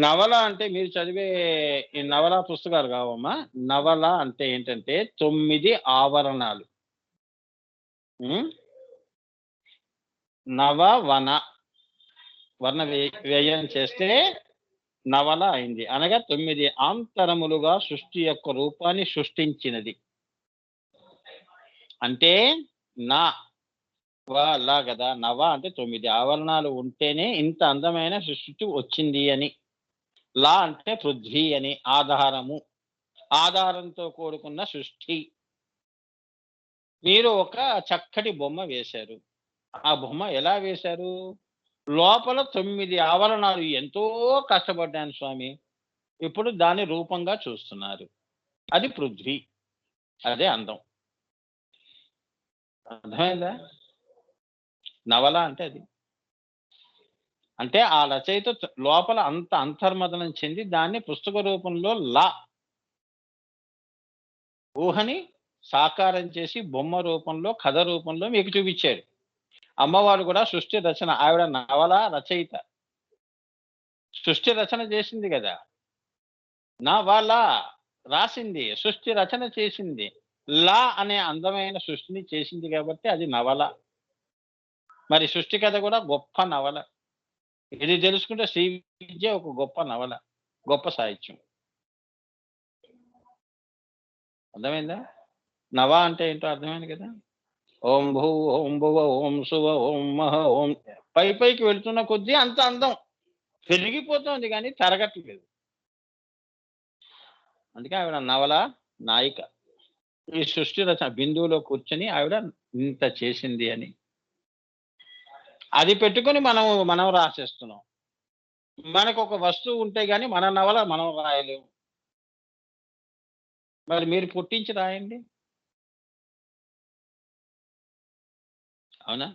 నవల అంటే మీరు చదివే ఈ నవల పుస్తకాలు కావమ్మా. నవల అంటే ఏంటంటే 9 ఆవరణాలు. హ్మ్. నవ వన వర్ణ వ్యయం చేస్తే నవల అయింది. అనగా 9 ఆంతరములుగా సృష్టి యొక్క రూపాన్ని సృష్టించినది. అంటే నా ల గదా! నవ అంటే 9 ఆవరణాలు ఉంటేనే ఇంత అందమైన సృష్టి వచ్చింది అని. లా అంటే పృథ్వీ అని ఆధారము. ఆధారంతో కూడుకున్న సృష్టి. మీరు ఒక చక్కటి బొమ్మ వేశారు. ఆ బొమ్మ ఎలా వేశారు? లోపల 9 ఆవరణాలు ఎంతో కష్టపడ్డాను స్వామి. ఇప్పుడు దాన్ని రూపంగా చూస్తున్నారు. అది పృథ్వీ. అదే అందం. అర్థమైందా? నవల అంటే అది. అంటే ఆ రచయిత లోపల అంత అంతర్మదనం చెంది దాన్ని పుస్తక రూపంలో ఊహని సాకారం చేసి బొమ్మ రూపంలో, కథ రూపంలో మీకు చూపించాడు. అమ్మవారు కూడా సృష్టి రచన ఆవిడ నవల రచయిత. సృష్టి రచన చేసింది గదా! నవల రాసింది. సృష్టి రచన చేసింది. అనే అందమైన సృష్టిని చేసింది కాబట్టి అది నవల. మరి సృష్టి కథ కూడా గొప్ప నవల. ఇది తెలుసుకుంటే శ్రీ విద్య ఒక గొప్ప నవల. గొప్ప సాహిత్యం. అర్థమైందా? నవ అంటే ఏంటో అర్థమైంది కదా! ఓం భూ ఓం భువ ఓం శువ ఓం మహ ఓం పైకి వెళ్తున్న కొద్దీ అంత అందం పెరిగిపోతుంది కానీ తరగట్లేదు. అందుకే ఆవిడ నవల నాయిక. ఈ సృష్టి రచన బిందువులో కూర్చొని ఆవిడ ఇంత చేసింది అని. అది పెట్టుకొని మనం రాసేస్తున్నాం. మనకొక వస్తువు ఉంటే గాని మన నవల మనం రాయలేము. మరి మీరు పుట్టించి రాయండి. అవునా?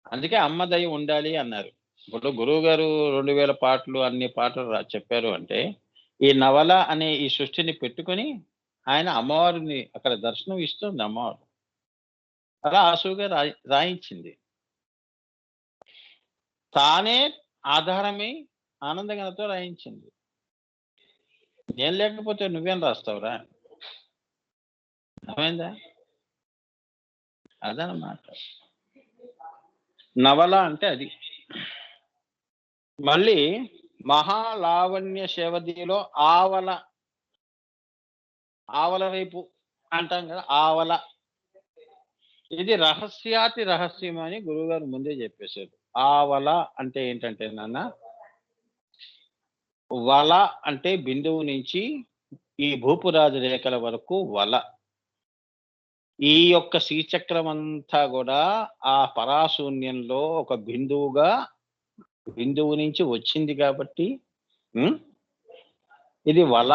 అందుకే అమ్మ దయ ఉండాలి అన్నారు. ఇప్పుడు గురువుగారు 2000 పాటలు అన్ని పాటలు చెప్పారు అంటే, ఈ నవల అనే ఈ సృష్టిని పెట్టుకొని ఆయన అమ్మవారిని అక్కడ దర్శనం ఇస్తుంది అమ్మవారు. అలా ఆసువుగా రాయించింది. తానే ఆధారమై ఆనందగణతో రాయించింది. నేను లేకపోతే నువ్వేం రాస్తావురా? అర్థమైందా? అదనమాట. నవల అంటే అది. మళ్ళీ మహాలావణ్య శవదిలో ఆవల వైపు అంటాం కదా! ఆవల. ఇది రహస్యాతి రహస్యం అని గురువుగారు ముందే చెప్పేశారు. ఆవల అంటే ఏంటంటే నాన్న, వల అంటే బిందువు నుంచి ఈ భూపురాజు రేఖల వరకు వల. ఈ యొక్క శ్రీచక్రం అంతా కూడా ఆ పరాశూన్యంలో ఒక బిందువు నుంచి వచ్చింది కాబట్టి ఇది వల.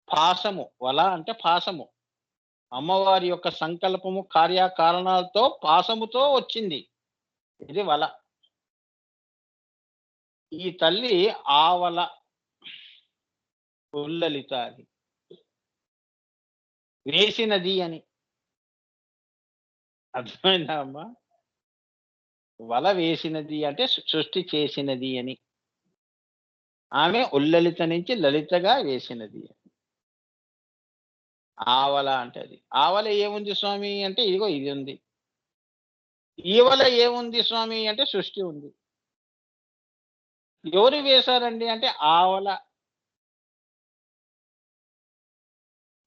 పాశము. వల అంటే పాశము. అమ్మవారి యొక్క సంకల్పము కార్యకారణాలతో పాశముతో వచ్చింది. ఇది వల. ఈ తల్లి ఆవల ఉల్లలిత అని వేసినది అని. అర్థమైందా అమ్మా? వల వేసినది అంటే సృష్టి చేసినది అని. ఆమె ఉల్లలిత నుంచి లలితగా వేసినది. ఆవల అంటే అది. ఆవల ఏముంది స్వామి అంటే ఇదిగో ఇది ఉంది. ఈవల ఏముంది స్వామి అంటే సృష్టి ఉంది. ఎవరు వేశారండి అంటే ఆవల.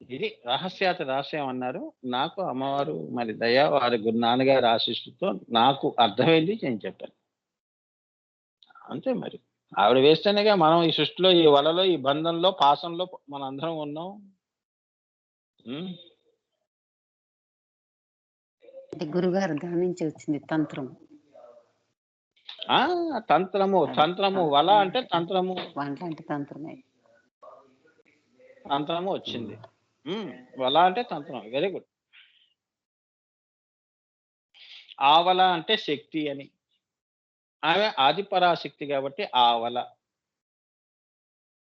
ఇది రహస్యాతి రహస్యం అన్నారు. నాకు అమ్మవారు మరి దయ వారి నాన్నగారి ఆశీస్సుతో నాకు అర్థమైంది నేను చెప్పాను. అంతే మరి. ఆవిడ వేస్తేనేగా మనం ఈ సృష్టిలో, ఈ వలలో, ఈ బంధంలో, పాసంలో మనందరం ఉన్నాం. గురుగారు దాని నుంచి వచ్చింది తంత్రం. తంత్రము వల అంటే తంత్రము. వంటలాంటి తంత్రమే. తంత్రము వచ్చింది. వల అంటే తంత్రం. Very good. ఆవల అంటే శక్తి అని. ఆమె ఆదిపరాశక్తి కాబట్టి ఆవల.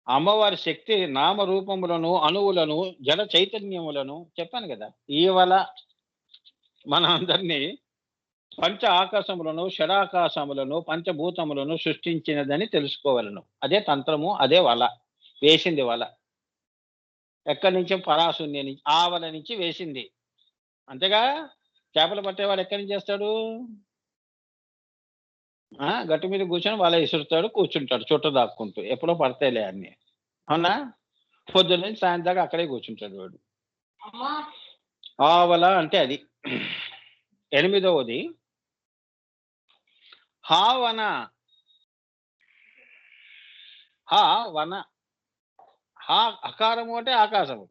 అమ్మవారి శక్తి నామరూపములను, అణువులను, జడ చైతన్యములను చెప్పాను కదా. ఈవల మన అందరినీ పంచ ఆకాశములను షడాకాశములను పంచభూతములను సృష్టించినదని తెలుసుకోవాలను. అదే తంత్రము, అదే వల. వేసింది వల ఎక్కడి నుంచి? పరాశూన్య నుంచి, ఆవల నుంచి వేసింది. అంతేగా. చేపలు పట్టేవాడు ఎక్కడి నుంచి చేస్తాడు? గట్టు మీద కూర్చొని వల విసురుతాడు, కూర్చుంటాడు చుట్ట దాక్కుంటూ. ఎప్పుడో పడతాయిలే అన్ని. అవునా? పొద్దున్న నుంచి సాయంత్రం దాకా అక్కడే కూర్చుంటాడు వాడు. ఆవల అంటే అది. ఎనిమిదవది హావన. హా వన. హా అకారము అంటే ఆకాశము.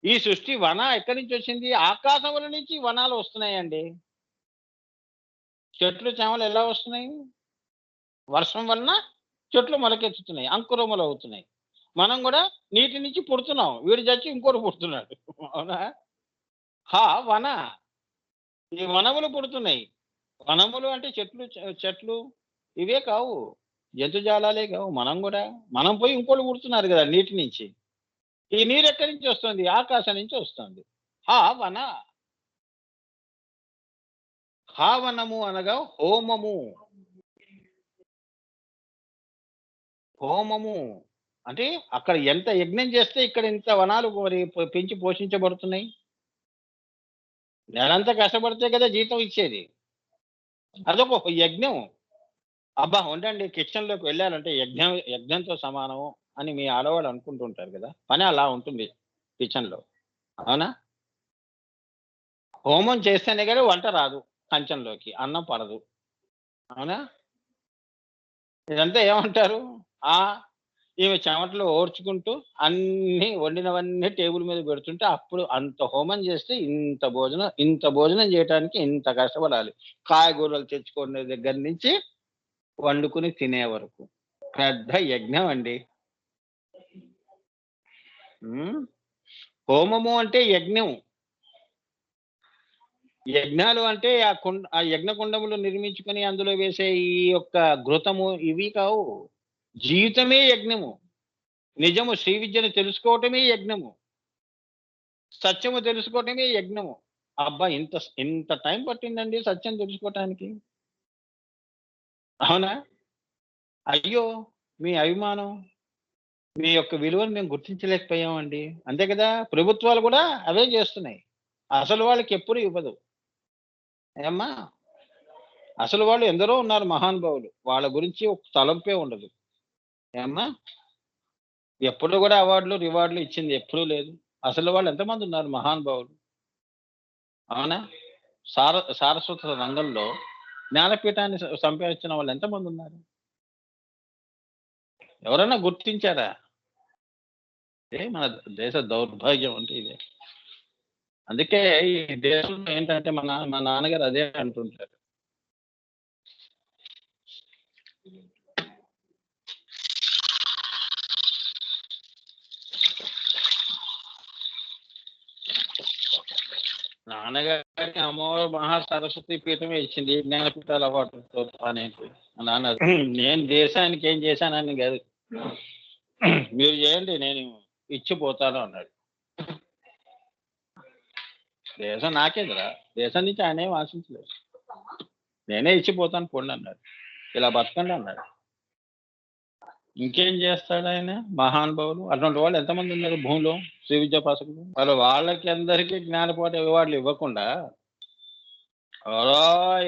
ఈ సృష్టి వన ఎక్కడి నుంచి వచ్చింది? ఆకాశముల నుంచి వనాలు వస్తున్నాయండి. చెట్లు చేమలు ఎలా వస్తున్నాయి? వర్షం వలన చెట్లు మొలకెత్తుతున్నాయి, అంకురములు అవుతున్నాయి. మనం కూడా నీటి నుంచి పుడుతున్నాం. వీడు చచ్చి ఇంకోటి పుడుతున్నాడు. అవునా? హా వన. ఈ వనములు పుడుతున్నాయి. వనములు అంటే చెట్లు చెట్లు ఇవే కావు, జంతుజాలాలే కావు. మనం కూడా మనం పోయి ఇంకోటి పుడుతున్నారు కదా నీటి నుంచి. ఈ నీరు ఎక్కడి నుంచి వస్తుంది? ఆకాశం నుంచి వస్తుంది. హా వన. హావనము అనగా హోమము. హోమము అంటే అక్కడ ఎంత యజ్ఞం చేస్తే ఇక్కడ ఇంత వనాలు మరి పెంచి పోషించబడుతున్నాయి. నెలంతా కష్టపడితే కదా జీతం ఇచ్చేది. అదొక యజ్ఞం. అబ్బా ఉండండి, కిచెన్ లోకి వెళ్ళాలంటే యజ్ఞంతో సమానం అని మీ ఆడవాళ్ళు అనుకుంటుంటారు కదా. పని అలా ఉంటుంది కిచెన్ లో. అవునా? హోమం చేస్తేనే కానీ వంట రాదు, కంచంలోకి అన్నం పడదు. అవునా? ఇదంతా ఏమంటారు? ఆ ఈమె చెమటలు ఓర్చుకుంటూ అన్ని వండినవన్నీ టేబుల్ మీద పెడుతుంటే అప్పుడు అంత హోమం చేస్తే ఇంత భోజనం చేయడానికి ఇంత కష్టపడాలి. కాయగూరలు తెచ్చుకునే దగ్గర నుంచి వండుకుని తినే వరకు పెద్ద యజ్ఞం అండి. హోమము అంటే యజ్ఞం. యజ్ఞాలు అంటే ఆ యజ్ఞ కుండములు నిర్మించుకొని అందులో వేసే ఈ యొక్క ఘృతము ఇవి కావు. జీవితమే యజ్ఞము. నిజము శ్రీ విద్యను తెలుసుకోవటమే యజ్ఞము. సత్యము తెలుసుకోవటమే యజ్ఞము. అబ్బా ఇంత ఇంత టైం పట్టిందండి సత్యం తెలుసుకోవటానికి. అవునా? అయ్యో మీ అభిమానం, మీ యొక్క విలువను మేము గుర్తించలేకపోయామండి. అంతే కదా. ప్రభుత్వాలు కూడా అవే చేస్తున్నాయి. అసలు వాళ్ళకి ఎప్పుడు ఇవ్వదు. ఏమ్మా, అసలు వాళ్ళు ఎందరో ఉన్నారు మహానుభావులు, వాళ్ళ గురించి ఒక తలంపే ఉండదు. ఏమ్మా, ఎప్పుడు కూడా అవార్డులు రివార్డులు ఇచ్చింది ఎప్పుడూ లేదు. అసలు వాళ్ళు ఎంతమంది ఉన్నారు మహానుభావులు. అవునా? సారస్వత రంగంలో జ్ఞానపీఠాన్ని సంపాదించిన వాళ్ళు ఎంతమంది ఉన్నారు? ఎవరైనా గుర్తించారా? మన దేశ దౌర్భాగ్యం అంటే ఇదే. అందుకే ఈ దేశంలో ఏంటంటే మా నాన్నగారు అదే అంటుంటారు. నాన్నగారికి అమ్మవారు మహా సరస్వతి పీఠమే ఇచ్చింది. జ్ఞానపీఠాల అవార్డుతో అనేది నాన్న. నేను దేశానికి ఏం చేశానని కాదు, మీరు చేయండి నేను ఇచ్చిపోతాను అన్నాడు. దేశం నాకేదిరా, దేశం నుంచి ఆయన ఏం ఆశించలేదు. నేనే ఇచ్చిపోతాను పొండి అన్నాడు. ఇలా బతకండి అన్నాడు. ఇంకేం చేస్తాడు ఆయన? మహానుభావులు అటువంటి వాళ్ళు ఎంతమంది ఉన్నారు భూమిలో, శ్రీ విద్యాపాసకులు. వాళ్ళకి అందరికీ జ్ఞానపాఠ అవార్డులు ఇవ్వకుండా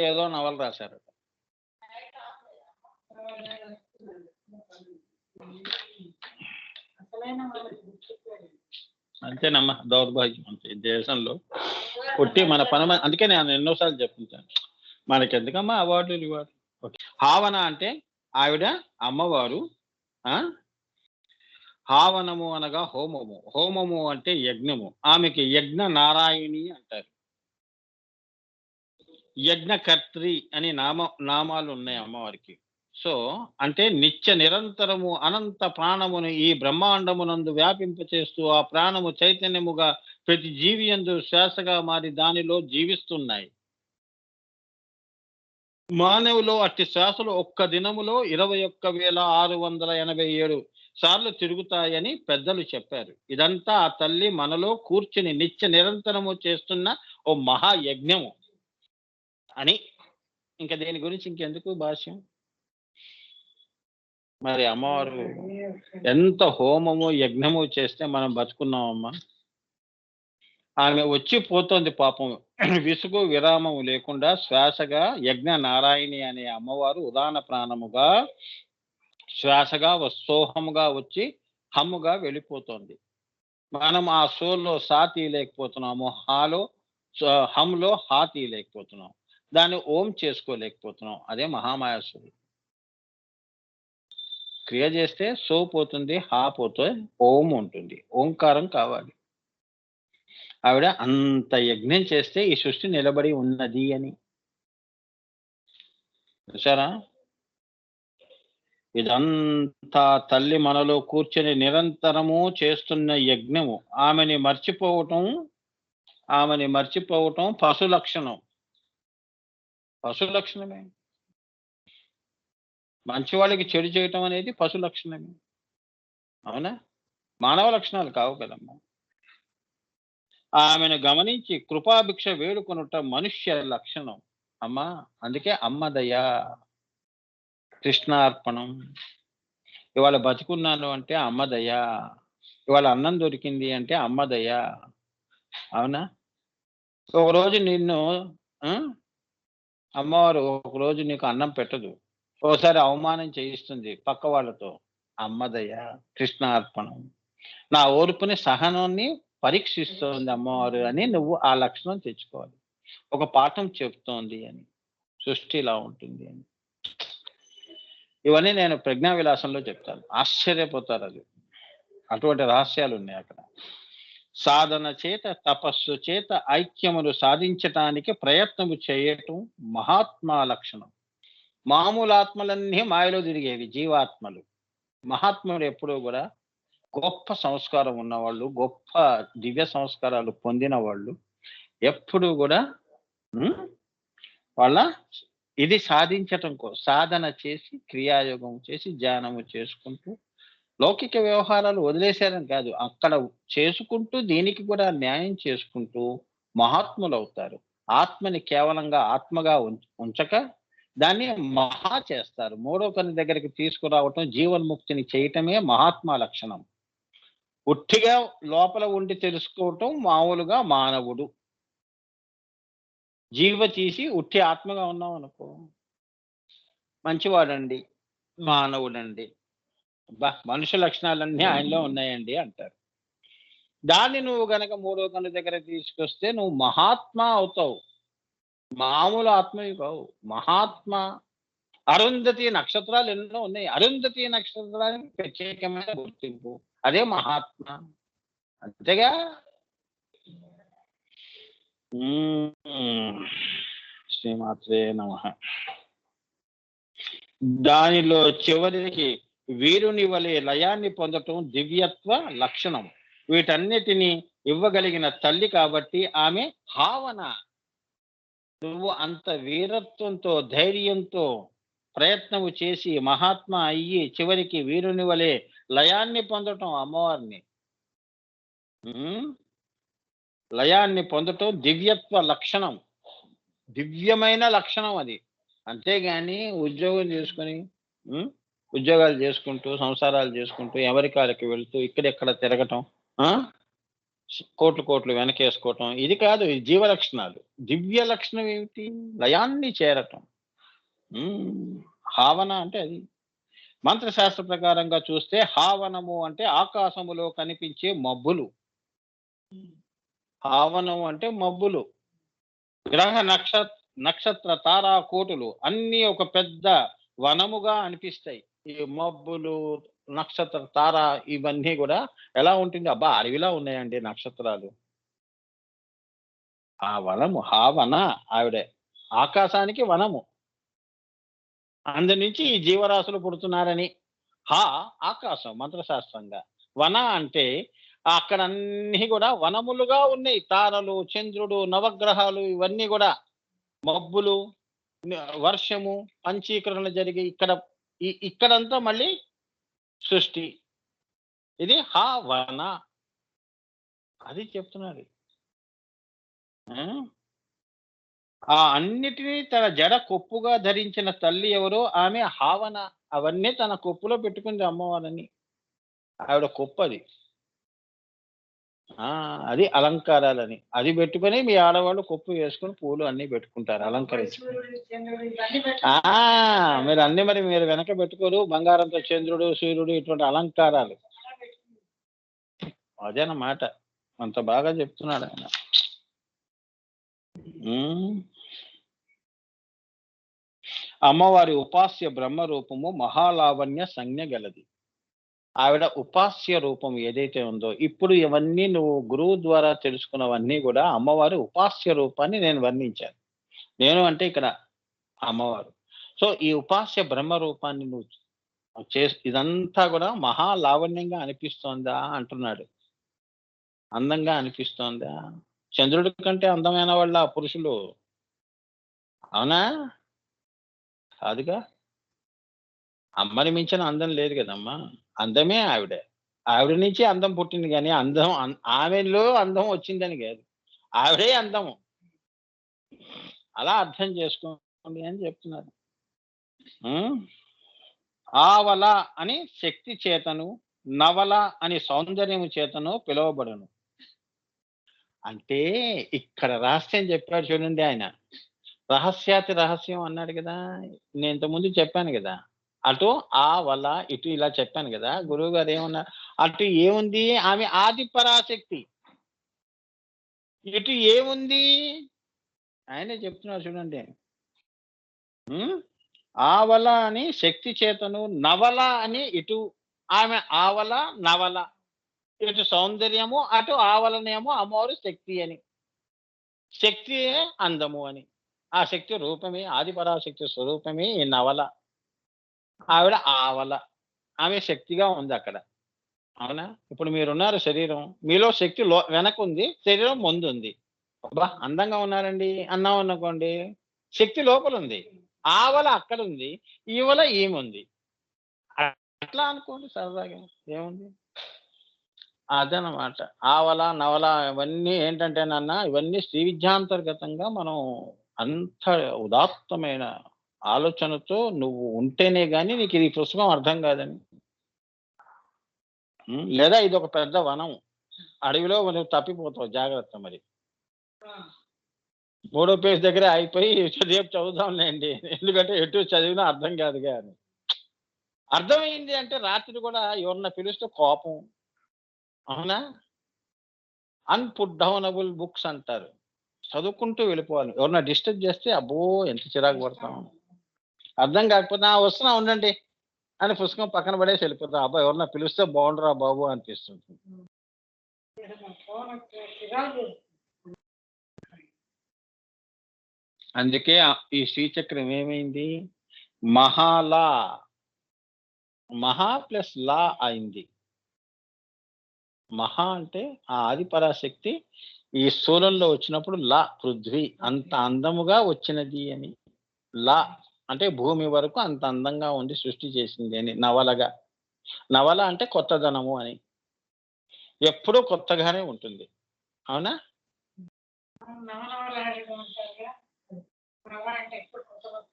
ఏదో నవలు రాశారు. అంతేనమ్మా, దౌర్భాగ్యం అంతే దేశంలో పుట్టి మన పని. అందుకే నేను ఎన్నోసార్లు చెప్తుంటాను, మనకెందుకమ్మా అవార్డులు రివార్డు. హావన అంటే ఆవిడ అమ్మవారు. హావనము అనగా హోమము. హోమము అంటే యజ్ఞము. ఆమెకి యజ్ఞ నారాయణి అంటారు. యజ్ఞకర్త్రి అని నామాలు ఉన్నాయి అమ్మవారికి. సో అంటే నిత్య నిరంతరము అనంత ప్రాణమును ఈ బ్రహ్మాండమునందు వ్యాపింపచేస్తూ ఆ ప్రాణము చైతన్యముగా ప్రతి జీవి యందు శ్వాసగా మారి దానిలో జీవిస్తున్నాయి. మానవులో అట్టి శ్వాసలు ఒక్క దినములో 21,687 సార్లు తిరుగుతాయని పెద్దలు చెప్పారు. ఇదంతా ఆ తల్లి మనలో కూర్చుని నిత్య నిరంతరము చేస్తున్న ఓ మహాయజ్ఞము. అని. ఇంకా దేని గురించి ఇంకెందుకు భాష్యం. మరి అమ్మవారు ఎంత హోమము యజ్ఞము చేస్తే మనం బతుకున్నామమ్మా. ఆమె వచ్చి పోతోంది పాపం. విసుగు విరామము లేకుండా శ్వాసగా యజ్ఞ నారాయణి అనే అమ్మవారు ఉదాన ప్రాణముగా శ్వాసగా సోహముగా వచ్చి హమ్ముగా వెళ్ళిపోతోంది. మనం ఆ సోల్లో సా తీయలేకపోతున్నాము, హమ్లో హా తీయలేకపోతున్నాం, దాన్ని ఓం చేసుకోలేకపోతున్నాం. అదే మహామాయాసుడు. క్రియ చేస్తే సో పోతుంది, హా పోతే ఓం ఉంటుంది. ఓంకారం కావాలి. ఆవిడ అంత యజ్ఞం చేస్తే ఈ సృష్టి నిలబడి ఉన్నది అని. చూసారా? ఇదంతా తల్లి మనలో కూర్చొని నిరంతరము చేస్తున్న యజ్ఞము. ఆమెని మర్చిపోవటం పశు లక్షణం. పశు లక్షణమే. మంచి వాళ్ళకి చెడు చేయటం అనేది పశు లక్షణమే. అవునా? మానవ లక్షణాలు కావు కదమ్మా. ఆమెను గమనించి కృపాభిక్ష వేడుకొనుట మనుష్య లక్షణం అమ్మా. అందుకే అమ్మదయా కృష్ణార్పణం. ఇవాళ బతుకున్నాను అంటే అమ్మదయా. ఇవాళ అన్నం దొరికింది అంటే అమ్మదయా. అవునా? ఒకరోజు నిన్ను అమ్మవారు ఒకరోజు నీకు అన్నం పెట్టదు, ఒకసారి అవమానం చేయిస్తుంది పక్క వాళ్ళతో. అమ్మదయా కృష్ణార్పణం. నా ఓర్పుని సహనాన్ని పరీక్షిస్తోంది అమ్మవారు అని నువ్వు ఆ లక్షణం తెచ్చుకోవాలి. ఒక పాఠం చెప్తోంది అని, సృష్టి ఇలా ఉంటుంది అని. ఇవన్నీ నేను ప్రజ్ఞా విలాసంలో చెప్తాను. ఆశ్చర్యపోతారు. అది అటువంటి రహస్యాలు ఉన్నాయి అక్కడ. సాధన చేత తపస్సు చేత ఐక్యమును సాధించటానికి ప్రయత్నము చేయటం మహాత్మా లక్షణం. మామూలు ఆత్మలన్నీ మాయలో తిరిగేవి జీవాత్మలు. మహాత్ముడు ఎప్పుడూ కూడా గొప్ప సంస్కారం ఉన్నవాళ్ళు, గొప్ప దివ్య సంస్కారాలు పొందిన వాళ్ళు ఎప్పుడూ కూడా వాళ్ళ ఇది సాధించటం సాధన చేసి క్రియాయోగం చేసి ధ్యానము చేసుకుంటూ లౌకిక వ్యవహారాలు వదిలేశారని కాదు, అక్కడ చేసుకుంటూ దీనికి కూడా న్యాయం చేసుకుంటూ మహాత్ములు అవుతారు. ఆత్మని కేవలంగా ఆత్మగా ఉంచక దాన్ని మహా చేస్తారు. మూడో కన్ను దగ్గరికి తీసుకురావటం, జీవన్ముక్తిని చేయటమే మహాత్మా లక్షణం. ఉట్టిగా లోపల ఉండి తెలుసుకోవటం మామూలుగా మానవుడు. జీవ తీసి ఉట్టి ఆత్మగా ఉన్నాం అనుకో, మంచివాడండి, మానవుడండి, మనుషు లక్షణాలన్నీ ఆయనలో ఉన్నాయండి అంటారు. దాన్ని నువ్వు గనక మూడో కన్ను దగ్గర తీసుకొస్తే నువ్వు మహాత్మా అవుతావు. మామూలు ఆత్మవి కావు, మహాత్మా. అరుంధతి నక్షత్రాలు ఎన్నో ఉన్నాయి. అరుంధతి నక్షత్రానికి ప్రత్యేకమైన గుర్తింపు, అదే మహాత్మా. అంతేగా. శ్రీమాత్రే నమః. దానిలో చివరికి వీరుని వలె లయాన్ని పొందటం దివ్యత్వ లక్షణం. వీటన్నిటిని ఇవ్వగలిగిన తల్లి కాబట్టి ఆమె భావన. నువ్వు అంత వీరత్వంతో ధైర్యంతో ప్రయత్నము చేసి మహాత్మా అయ్యి చివరికి వీరుని వలె లయాన్ని పొందటం అమ్మవారిని, లయాన్ని పొందటం దివ్యత్వ లక్షణం, దివ్యమైన లక్షణం అది. అంతేగాని ఉద్యోగం చేసుకుని ఉద్యోగాలు చేసుకుంటూ సంసారాలు చేసుకుంటూ అమెరికాలకు వెళ్తూ ఇక్కడెక్కడ తిరగటం, కోట్లు వెనకేసుకోవటం ఇది కాదు. ఇది జీవ లక్షణాలు. దివ్య లక్షణం ఏమిటి? లయాన్ని చేరటం. హావన అంటే అది. మంత్రశాస్త్ర ప్రకారంగా చూస్తే హావనము అంటే ఆకాశములో కనిపించే మబ్బులు. హావనం అంటే మబ్బులు. గ్రహ నక్షత్ర తారా కోటులు అన్నీ ఒక పెద్ద వనముగా అనిపిస్తాయి. ఈ మబ్బులు, నక్షత్ర తార ఇవన్నీ కూడా ఎలా ఉంటుంది? అబ్బా అడవిలా ఉన్నాయండి నక్షత్రాలు. ఆ వనము హావన ఆవిడే. ఆకాశానికి వనము. అందు నుంచి ఈ జీవరాశులు పుడుతున్నారని. ఆకాశం మంత్రశాస్త్రంగా. వన అంటే అక్కడ అన్ని కూడా వనములుగా ఉన్నాయి. తారలు, చంద్రుడు, నవగ్రహాలు ఇవన్నీ కూడా, మబ్బులు, వర్షము, పంచీకరణ జరిగి ఇక్కడంతా మళ్ళీ సృష్టి. ఇది వన. అది చెప్తున్నది. ఆ అన్నిటినీ తన జడ కొప్పుగా ధరించిన తల్లి ఎవరో ఆమె హావన. అవన్నీ తన కొప్పులో పెట్టుకుంది అమ్మవారని. ఆవిడ కొప్పది. ఆ! అది అలంకారాలని. అది పెట్టుకొని మీ ఆడవాళ్ళు కొప్పు వేసుకొని పూలు అన్నీ పెట్టుకుంటారు అలంకరించుకొని. మీరు అన్నీ మరి మీరు వెనక పెట్టుకోరు. బంగారంతో చంద్రుడు, సూర్యుడు ఇటువంటి అలంకారాలు. అదనమాట. అంత బాగా చెప్తున్నాడాయన. హ్మ్. అమ్మవారి ఉపాస్య బ్రహ్మ రూపము మహాలావణ్య సంజ్ఞ గలది. ఆవిడ ఉపాస్య రూపం ఏదైతే ఉందో, ఇప్పుడు ఇవన్నీ నువ్వు గురువు ద్వారా తెలుసుకున్నవన్నీ గూడా అమ్మవారి ఉపాస్య రూపాన్ని నేను వర్ణించాను. నేను అంటే ఇక్కడ అమ్మవారు. సో, ఈ ఉపాస్య బ్రహ్మ రూపాన్ని నువ్వు ఇదంతా గూడా మహాలావణ్యంగా అనిపిస్తోందా అంటున్నాడు. అందంగా అనిపిస్తోందా? చంద్రుడి కంటే అందమైన వాళ్ళా పురుషులు? అవునా? కాదుగా. అమ్మని మించిన అందం లేదు గదమ్మా! అందమే ఆవిడ. ఆవిడ నుంచి అందం పుట్టింది గానీ, అందం ఆమెలో అందం వచ్చిందని గాదు. ఆవిడే అందము. అలా అర్థం చేసుకోండి అని చెప్తున్నారు. హ్మ్. ఆవల అని శక్తి చేతను, నవల అని సౌందర్యము చేతను పిలువబడును. అంటే ఇక్కడ రహస్యం చెప్పాడు చూడండి ఆయన. రహస్యాతి రహస్యం అన్నాడు గదా! నేను ఇంతకుముందు చెప్పాను గదా! అటు ఆ వల ఇటు ఇలా చెప్పాను గదా! గురువుగారు ఏమన్నారు? అటు ఏముంది? ఆమె ఆది పరాశక్తి. ఇటు ఏముంది? ఆయనే చెప్తున్నారు చూడండి. హ్మ్. ఆవల అని శక్తి చేతను, నవల అని ఇటు ఆమె ఆవల, నవల. ఇటు సౌందర్యము, అటు ఆవలనేమో అమ్మవారు శక్తి అని. శక్తియే అందము అని. ఆ శక్తి రూపమే ఆది పరాశక్తి స్వరూపమే ఈ నవల. ఆవిడ ఆవల. ఆమె శక్తిగా ఉందక్కడ. అవునా? ఇప్పుడు మీరున్నారు శరీరం. మీలో శక్తి వెనకుంది. శరీరం ముందుంది. అబ్బా! అందంగా ఉన్నారండి అన్నామనుకోండి. శక్తి లోపలుంది. ఆవల అక్కడుంది. ఈవల ఈముంది. అట్లా అనుకోండి సరదాగా. ఏముంది? అదనమాట. ఆవల, నవల ఇవన్నీ ఏంటంటేనన్నా ఇవన్నీ శ్రీ విద్యాంతర్గతంగా మనం అంత ఉదాత్తమైన ఆలోచనతో నువ్వు ఉంటేనే గాని నీకు ఈ పుస్తకం అర్థం కాదని. లేదా ఇదొక పెద్ద వనం. అడవిలో నువ్వు తప్పిపోతావు జాగ్రత్త మరి. మూడో పేజ్ దగ్గరే ఆగిపోయి రేపు చదువుదాంలేండి. ఎందుకంటే ఎటు చదివినా అర్థం కాదుగా అని. అర్థమైంది అంటే రాత్రి కూడా ఎవరన్నా పిలిస్తే కోపం. అవునా? అన్‌పుట్ డౌనబుల్ బుక్స్ అంటారు. చదువుకుంటూ వెళ్ళిపోవాలి. ఎవరైనా డిస్టర్బ్ చేస్తే అబ్బో! ఎంత చిరాకు పడతాం. అర్థం కాకపోతే "ఆ! వస్తున్నా ఉండండి" అని పుస్తకం పక్కన పడేసి వెళ్ళిపోతాం. అబ్బా! ఎవరైనా పిలిస్తే బావుండురా బాబు అనిపిస్తుంటుంది. అందుకే ఈ శ్రీచక్రం ఏమైంది? మహాలా. మహా ప్లస్ లా అయింది. మహా అంటే ఆ ఆది పరాశక్తి ఈ స్థూలంలో వచ్చినప్పుడు పృథ్వీ అంత అందముగా వచ్చినది అని. లా అంటే భూమి వరకు అంత అందంగా ఉండి సృష్టి చేసింది అని నవలగా. నవల అంటే కొత్తదనము అని. ఎప్పుడూ కొత్తగానే ఉంటుంది. అవునా?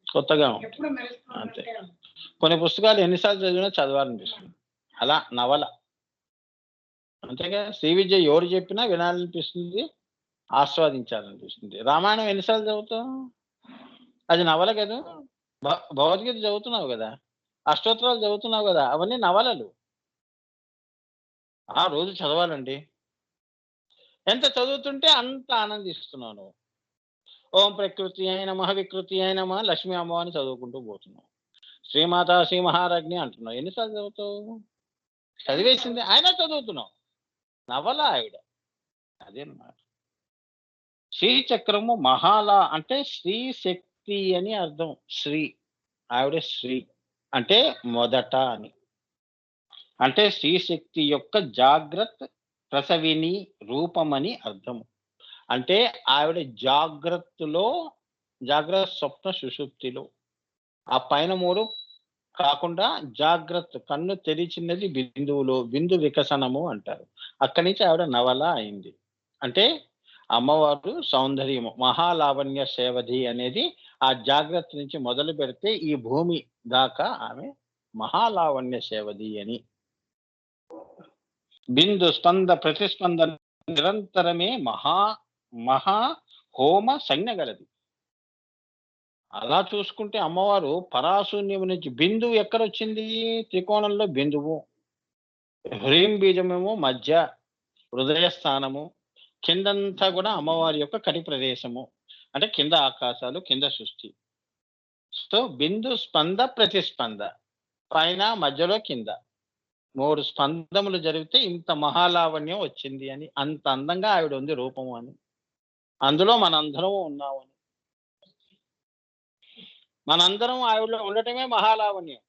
కొత్తగా ఉంటుంది. అంతే. కొన్ని పుస్తకాలు ఎన్ని సార్లు చదివినా చదవాలనిపిస్తుంది. అలా నవల. అంతేగా శ్రీ విద్య ఎవరు చెప్పినా వినాలనిపిస్తుంది. ఆస్వాదించాలనిపిస్తుంది. రామాయణం ఎన్ని సార్లు చదువుతాం? అది నవల గదా! భగవద్గీత చదువుతున్నావు గదా! అష్టోత్తరాలు చదువుతున్నావు గదా! అవన్నీ నవలలు. ఆ! రోజు చదవాలండి. ఎంత చదువుతుంటే అంత ఆనందిస్తున్నావు నువ్వు. ఓం ప్రకృత్యై నమః, వికృత్యై నమః, లక్ష్మీ అమ్మవారిని చదువుకుంటూ పోతున్నావు. శ్రీమాత, శ్రీ మహారాజ్ఞి అంటున్నావు. ఎన్ని సార్లు చదువుతావు? చదివేసింది అయినా చదువుతున్నావు. నవల ఆవిడ. అదనమాట. శ్రీచక్రము మహాల అంటే శ్రీ శక్తి అని అర్థం. శ్రీ. ఆవిడ శ్రీ. అంటే మొదట అని. అంటే శ్రీ శక్తి యొక్క జాగ్రత్త ప్రసవిని రూపమని అర్థం. అంటే ఆవిడ జాగ్రత్త, స్వప్న, సుషుప్తిలో ఆ పైన 3 కాకుండా జాగ్రత్త కన్ను తెరిచినది బిందువులో, బిందు వికసనము అంటారు. అక్కడి నుంచి ఆవిడ నవల అయింది. అంటే అమ్మవారు సౌందర్యము, మహాలావణ్య సేవధి అనేది ఆ జాగ్రత్త నుంచి మొదలు పెడితే ఈ భూమి దాకా ఆమె మహాలావణ్య సేవధి అని. బిందు స్పంద ప్రతిస్పందన నిరంతరమే మహా మహా హోమ సంజ్ఞ గలది. అలా చూసుకుంటే అమ్మవారు పరాశూన్యము నుంచి బిందువు ఎక్కడొచ్చింది? త్రికోణంలో బిందువు. హ్రీం బీజమేమో మధ్య హృదయ స్థానము, కిందంతా కూడా అమ్మవారి యొక్క కటి ప్రదేశము. అంటే కింద ఆకాశాలు, కింద సృష్టి. సో బిందు స్పంద ప్రతిస్పంద, పైన మధ్యలో కింద 3 స్పందములు జరిగితే ఇంత మహాలావణ్యం వచ్చింది అని, అంత అందంగా ఆవిడ ఉంది రూపము అని, అందులో మనందరం ఉన్నామని. మనందరం ఆవిడలో ఉండటమే మహాలావణ్యం.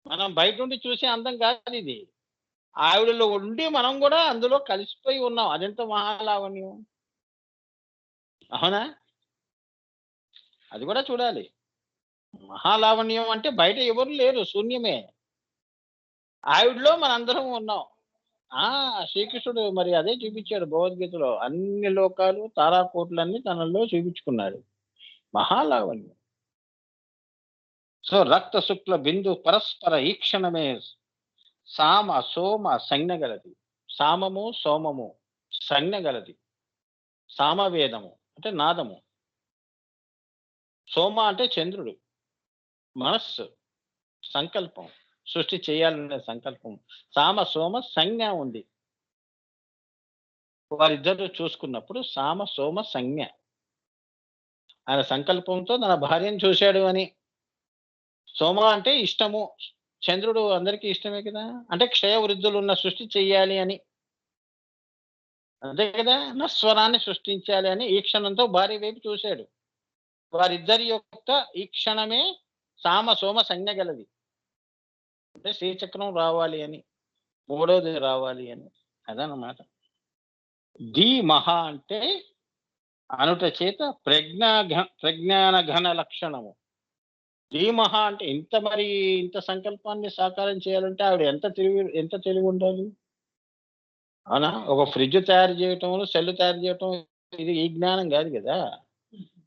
మనం బయట నుండి చూసే అందం కాదు ఇది. ఆవిడలో ఉండి మనం కూడా అందులో కలిసిపోయి ఉన్నాం. అదెంత మహాలావణ్యం. అవునా? అది కూడా చూడాలి. మహాలావణ్యం అంటే బయట ఎవరు లేరు, శూన్యమే. ఆవిడలో మనందరం ఉన్నాం. శ్రీకృష్ణుడు మరి అదే చూపించాడు భగవద్గీతలో. అన్ని లోకాలు, తారాకోట్లన్నీ తనలో చూపించుకున్నాడు. మహాలావణ్యం. సో రక్త శుక్ల బిందు పరస్పర ఈక్షణమే సామ సోమ సంజ్ఞ గలది. సామము సోమము సంజ్ఞ గలది. సామవేదము అంటే నాదము, సోమ అంటే చంద్రుడు, మనస్సు, సంకల్పం, సృష్టి చేయాలనే సంకల్పం. సామ సోమ సంజ్ఞ ఉంది. వారిద్దరు చూసుకున్నప్పుడు సామ సోమ సంజ్ఞ. ఆయన సంకల్పంతో తన భార్యను చూశాడు అని. సోమ అంటే ఇష్టము, చంద్రుడు అందరికీ ఇష్టమే కదా. అంటే క్షయ వృద్ధులు ఉన్న సృష్టి చెయ్యాలి అని, అంతే కదా. నస్వరాన్ని సృష్టించాలి అని ఈ క్షణంతో భార్య వైపు చూశాడు. వారిద్దరి యొక్క ఈ క్షణమే సామ సోమ సంజ్ఞ గలది. అంటే శ్రీచక్రం రావాలి అని, మూడోది రావాలి అని, అదనమాట. ధీ మహా అంటే అనుట చేత ప్రజ్ఞాన ఘన లక్షణము. ధీమహ అంటే ఇంత సంకల్పాన్ని సాకారం చేయాలంటే ఆవిడ ఎంత తెలివి ఉండాలి. అవునా? ఒక ఫ్రిడ్జ్ తయారు చేయటం, సెల్ తయారు చేయటం, ఇది ఈ జ్ఞానం కాదు కదా.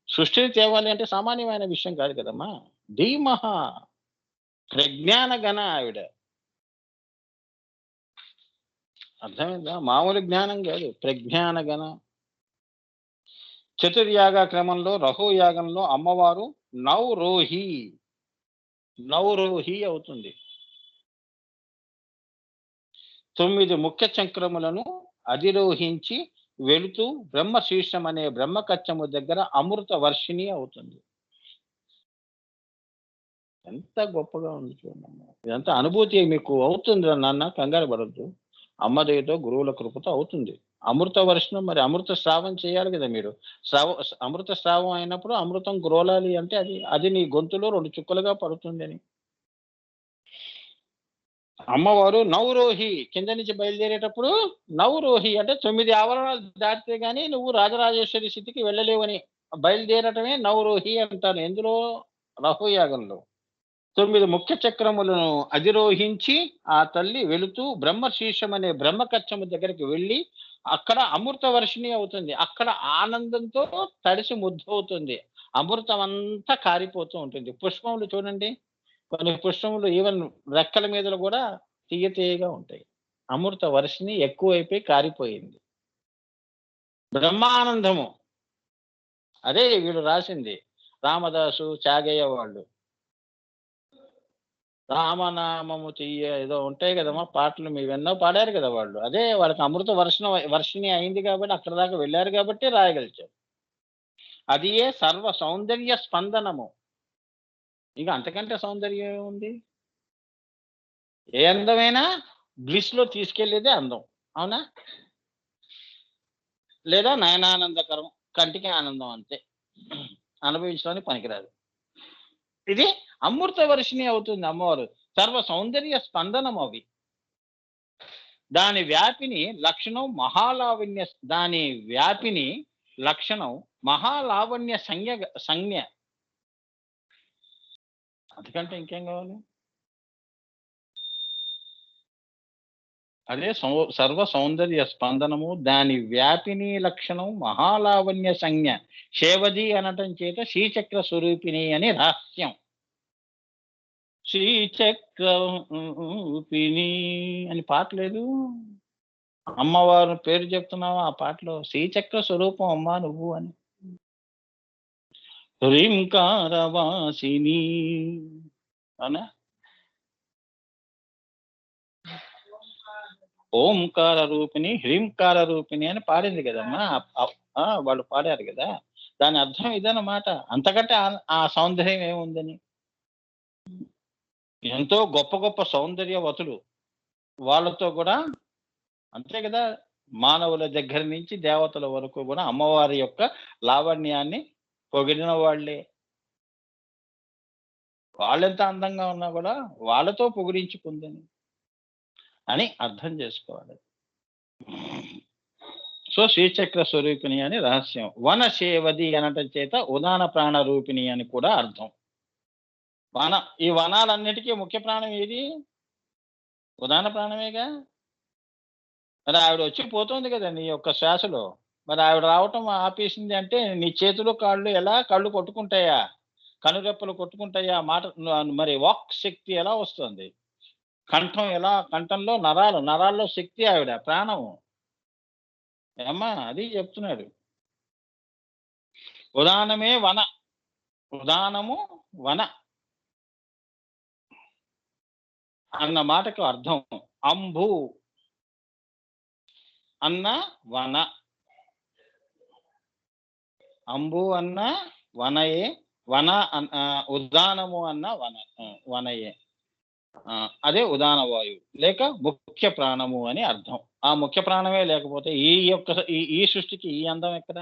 సృష్టిని తేవాలి అంటే సామాన్యమైన విషయం కాదు కదమ్మా. ధీమహ ప్రజ్ఞాన గణ ఆవిడ. అర్థమైందా? మామూలు జ్ఞానం కాదు, ప్రజ్ఞాన గణ. చతుర్యాగ క్రమంలో రహోయాగంలో అమ్మవారు నవరోహి అవుతుంది. 9 ముఖ్య చక్రములను అధిరోహించి వెళుతూ బ్రహ్మశీర్షం అనే బ్రహ్మకచ్చము దగ్గర అమృత వర్షిణి అవుతుంది. ఎంత గొప్పగా ఉంది చూడండి. ఇదంతా అనుభూతి మీకు అవుతుంది నాన్న, కంగారు పడద్దు. అమ్మదయతో గురువుల కృపతో అవుతుంది. అమృత వర్షణం, మరి అమృత స్రావం చేయాలి కదా మీరు. అమృత స్రావం అయినప్పుడు అమృతం గ్రోలాలి అంటే అది నీ గొంతులో 2 చుక్కలుగా పడుతుంది అని. అమ్మవారు నవరోహి, కింద నుంచి బయలుదేరేటప్పుడు నవరోహి అంటే 9 ఆవరణాలు దాటితే గానీ నువ్వు రాజరాజేశ్వరి స్థితికి వెళ్ళలేవని. బయలుదేరటమే నవరోహి అంటారు. ఎందులో? రహోయాగంలో. 9 ముఖ్య చక్రములను అధిరోహించి ఆ తల్లి వెళుతూ బ్రహ్మశీర్షం అనే బ్రహ్మకచ్చము దగ్గరికి వెళ్ళి అక్కడ అమృత వర్షిణి అవుతుంది. అక్కడ ఆనందంతో తడిసి ముద్దవుతుంది. అమృతం అంతా కారిపోతూ ఉంటుంది. పుష్పములు చూడండి, కొన్ని పుష్పములు ఈవెన్ రెక్కల మీద కూడా తీయగా ఉంటాయి. అమృత వర్షిణి ఎక్కువైపోయి కారిపోయింది. బ్రహ్మానందము. అదే వీళ్ళు రాసింది రామదాసు, చాగయ్య వాళ్ళు. రామనామము తీయ ఏదో ఉంటాయి కదమ్మా పాటలు, మీరు ఎన్నో పాడారు కదా వాళ్ళు. అదే వాళ్ళకి అమృత వర్షిణి అయింది కాబట్టి అక్కడ దాకా వెళ్ళారు కాబట్టి రాయగలిచారు. అది ఏ సర్వ సౌందర్య స్పందనము. ఇంకా అంతకంటే సౌందర్యం ఏముంది? ఏ అందమైనా బ్లిస్ లో తీసుకెళ్లేదే అందం. అవునా? లేదా నయనానందకరం, కంటికి ఆనందం, అంతే. అనుభవించడానికి పనికిరాదు. ఇది అమృత వర్షిణి అవుతుంది అమ్మవారు. సర్వ సౌందర్య స్పందనం అవి. దాని వ్యాపిని లక్షణం మహాలావణ్య సంజ్ఞ. అందుకంటే ఇంకేం కావాలి? అదే సర్వ సౌందర్య స్పందనము, దాని వ్యాపిని లక్షణం మహాలావణ్య సంజ్ఞ. శేవది అనటం చేత శ్రీచక్ర స్వరూపిణి అని రహస్యం. శ్రీచక్ర రూపిణి అని పాట లేదు? అమ్మవారు పేరు చెప్తున్నావా ఆ పాటలో? శ్రీచక్ర స్వరూపం అమ్మా నువ్వు అని. హ్రీంకారవాసిని అనా, ఓంకార రూపిణి హ్రీంకార రూపిణి అని పాడింది కదమ్మా. వాళ్ళు పాడారు కదా. దాని అర్థం ఇదన్నమాట. అంతకంటే ఆ సౌందర్యం ఏముందని. ఎంతో గొప్ప గొప్ప సౌందర్యవతులు, వాళ్ళతో కూడా అంతే కదా. మానవుల దగ్గర నుంచి దేవతల వరకు కూడా అమ్మవారి యొక్క లావణ్యాన్ని పొగిడిన వాళ్ళే. వాళ్ళెంత అందంగా ఉన్నా కూడా వాళ్ళతో పొగిడించుకుందని అని అర్థం చేసుకోవాలి. సో శ్రీచక్ర స్వరూపిణి అని రహస్యం. వనశేవది అనటం చేత ఉదాన ప్రాణ రూపిణి అని కూడా అర్థం. ఈ వనాలన్నిటికీ ముఖ్య ప్రాణం ఏది? ఉదాన ప్రాణమేగా. మరి ఆవిడ వచ్చి పోతుంది కదా నీ యొక్క శ్వాసలో. మరి ఆవిడ రావటం ఆపేసింది అంటే నీ చేతులు కాళ్ళు ఎలా కళ్ళు కొట్టుకుంటాయా? కనురెప్పలు కొట్టుకుంటాయా? మాట మరి వాక్ శక్తి ఎలా వస్తుంది? కంఠం ఎలా? కంఠంలో నరాల్లో శక్తి ఆవిడ ప్రాణము. ఏమ్మా అది చెప్తున్నాడు. ఉదానమే వన, ఉదానము వన అన్న మాటకు అర్థం అంబు అన్న వన. అంబు అన్న వనయే, వన ఉదానము అన్న వనయే. అదే ఉదాన వాయువు లేక ముఖ్య ప్రాణము అని అర్థం. ఆ ముఖ్య ప్రాణమే లేకపోతే ఈ సృష్టికి ఈ అందం ఎక్కడ?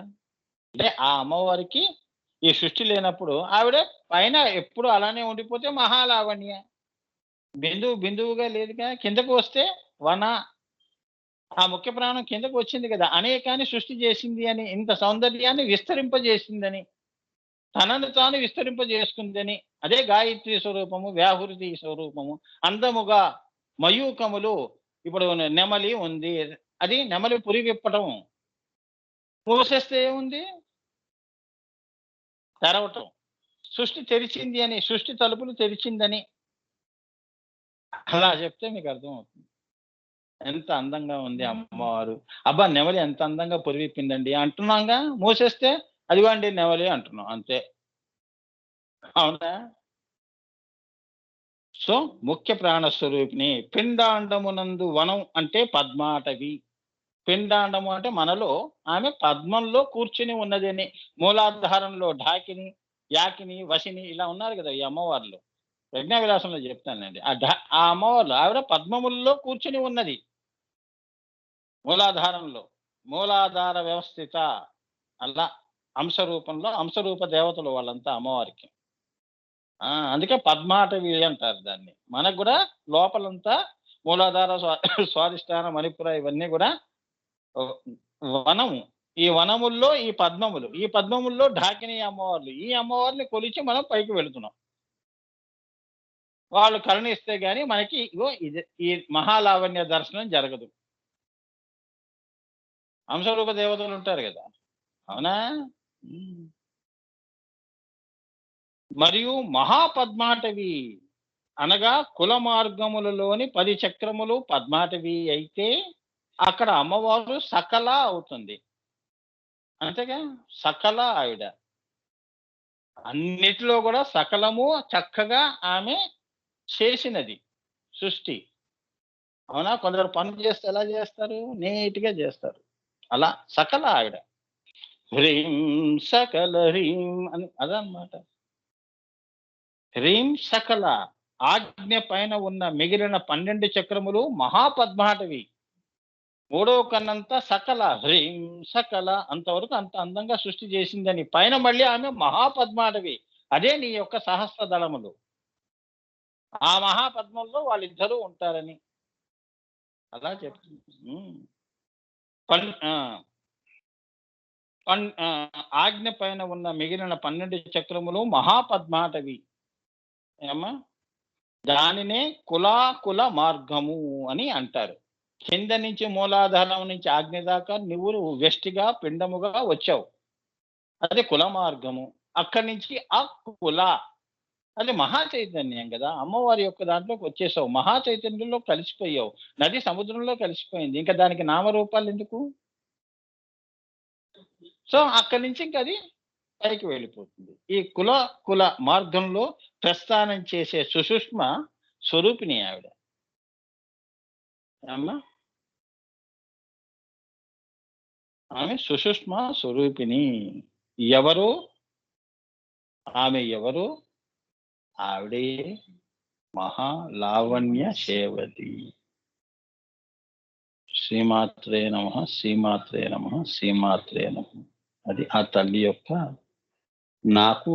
అంటే ఆ అమ్మవారికి ఈ సృష్టి లేనప్పుడు ఆవిడ పైన ఎప్పుడు అలానే ఉండిపోతే మహాలావణ్య. బిందువుగా లేదుగా. కిందకు వస్తే వన. ఆ ముఖ్య ప్రాణం కిందకు వచ్చింది కదా, అనేకాన్ని సృష్టి చేసింది అని, ఇంత సౌందర్యాన్ని విస్తరింపజేసిందని, తనను తాను విస్తరింపజేసుకుందని. అదే గాయత్రి స్వరూపము, వ్యాహృతి స్వరూపము. అందముగా మయూకములు. ఇప్పుడు నెమలి ఉంది, అది నెమలి పురి విప్పటం. మూసేస్తే ఏముంది? తెరవటం. సృష్టి తెరిచింది అని, సృష్టి తలుపులు తెరిచిందని అలా చెప్తే మీకు అర్థమవుతుంది. ఎంత అందంగా ఉంది అమ్మవారు. అబ్బా నెమలి ఎంత అందంగా పొరివిప్పిందండి అంటున్నాంగా. మూసేస్తే అదిగోండి నెమలి అంటున్నాం అంతే. అవునా? సో ముఖ్య ప్రాణస్వరూపిణి. పిండాండమునందు వనం అంటే పద్మాటవి. పిండాండము అంటే మనలో ఆమె పద్మంలో కూర్చుని ఉన్నదని. మూలాధారంలో ఢాకిని, యాకిని, వశిని ఇలా ఉన్నారు కదా ఈ అమ్మవార్లు. ప్రజ్ఞా విలాసంలో చెప్తానండి. ఆ అమ్మవార్లు ఆవిడ పద్మముల్లో కూర్చుని ఉన్నది. మూలాధారంలో, మూలాధార వ్యవస్థిత. అలా అంశరూపంలో, అంశరూప దేవతలు వాళ్ళంతా అమ్మవారికి. అందుకే పద్మాటవి అంటారు దాన్ని. మనకు కూడా లోపలంతా మూలాధార, స్వాధిష్టాన, మణిపుర ఇవన్నీ కూడా వనము. ఈ వనముల్లో ఈ పద్మములు, ఈ పద్మముల్లో ఢాకిని అమ్మవార్లు. ఈ అమ్మవారిని కొలిచి మనం పైకి వెళుతున్నాం. వాళ్ళు కరుణిస్తే గాని మనకి ఈ మహాలావణ్య దర్శనం జరగదు. అంశరూప దేవతలు ఉంటారు కదా. అవునా? మరియు మహాపద్మాటవి అనగా కుల మార్గములలోని 10 చక్రములు పద్మాటవి అయితే అక్కడ అమ్మవారు సకల అవుతుంది. అంతేగా, సకల ఆవిడ. అన్నిటిలో కూడా సకలము చక్కగా ఆమె చేసినది సృష్టి. అవునా? కొందరు పనులు చేస్తే ఎలా చేస్తారు? నీట్గా చేస్తారు. అలా సకల ఆవిడ. హ్రీం సకల హ్రీం అని అదనమాట. హ్రీం సకల. ఆజ్ఞ పైన ఉన్న మిగిలిన 12 చక్రములు మహాపద్మాటవి. 3వ కన్నంతా సకల. హ్రీం సకల అంతవరకు అంత అందంగా సృష్టి చేసిందని. పైన మళ్ళీ ఆమె మహాపద్మాటవి. అదే నీ యొక్క సహస్ర దళములు. ఆ మహాపద్మంలో వాళ్ళిద్దరూ ఉంటారని అలా చెప్తుంది. ఆజ్ఞ పైన ఉన్న మిగిలిన 12 చక్రములు మహాపద్మాటవి. ఏమా దానినే కులాకుల మార్గము అని అంటారు. కింద నుంచి మూలాధారం నుంచి ఆజ్ఞ దాకా నువ్వు వ్యష్టిగా పిండముగా వచ్చావు. అది కుల మార్గము. అక్కడి నుంచి ఆ కుల అది మహా చైతన్యం కదా. అమ్మవారి యొక్క దాంట్లోకి వచ్చేసావు, మహా చైతన్యంలో కలిసిపోయావు. నది సముద్రంలో కలిసిపోయింది, ఇంకా దానికి నామరూపాలు ఎందుకు? సో అక్కడి నుంచి ఇంకా అది పైకి వెళ్ళిపోతుంది. ఈ కుల కుల మార్గంలో ప్రస్థానం చేసే సుషుష్మ స్వరూపిణి ఆవిడ. అమ్మా, ఆమె సుషుష్మ స్వరూపిణి. ఎవరు ఆమె? ఎవరు? ఆవిడే మహా లావణ్య సేవతి. శ్రీమాత్రే నమ, శ్రీమాత్రే నమ, శ్రీమాత్రే నమ. అది ఆ తల్లి యొక్క నాకు